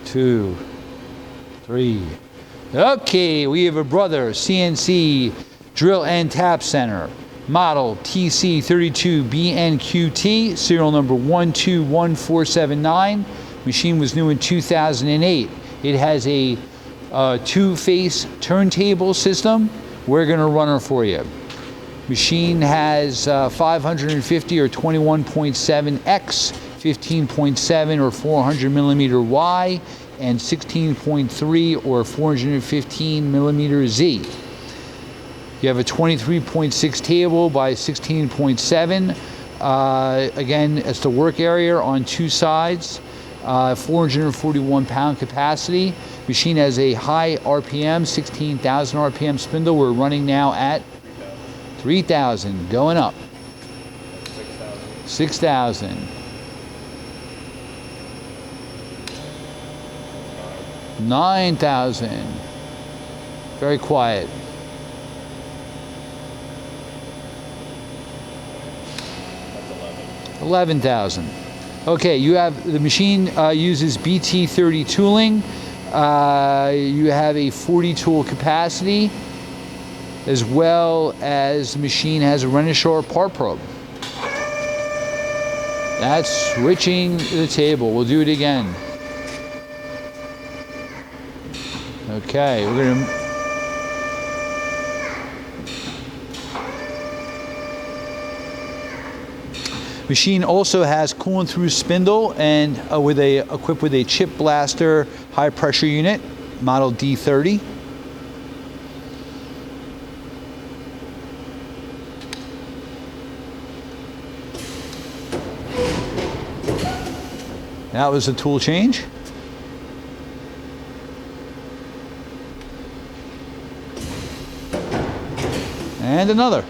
2, 3. Okay, we have a Brother CNC drill and tap center, model TC32BNQT, serial number 121479. Machine was new in 2008. It has a two-face turntable system. We're gonna run her for you. Machine has 550 or 21.7 X, 15.7 or 400 millimeter Y, and 16.3 or 415 millimeter Z. You have a 23.6 table by 16.7. Again, it's the work area on two sides. 441 pound capacity. Machine has a high RPM, 16,000 RPM spindle. We're running now at 3,000, going up. 6,000. 9,000. Very quiet. 11,000. Okay, you have the machine uses BT30 tooling. You have a 40 tool capacity, as well as the machine has a Renishaw part probe. That's switching the table. We'll do it again. Okay, we're gonna. Machine also has coolant through spindle and equipped with a chip blaster high pressure unit, model D30. That was a tool change. And another.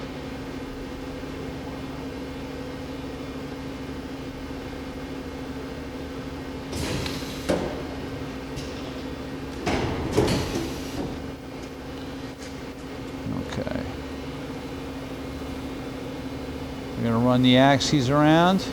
Okay. We're going to run the axes around.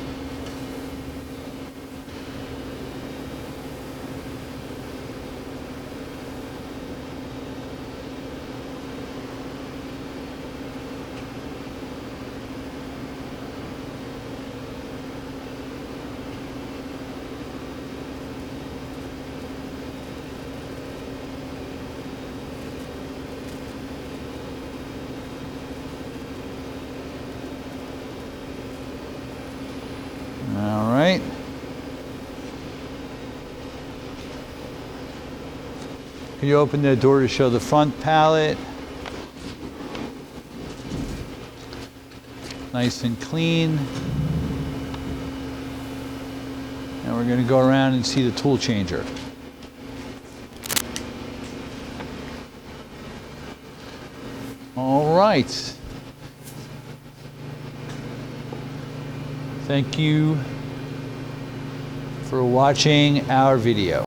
All right. Can you open the door to show the front pallet? Nice and clean. And we're going to go around and see the tool changer. All right. Thank you for watching our video.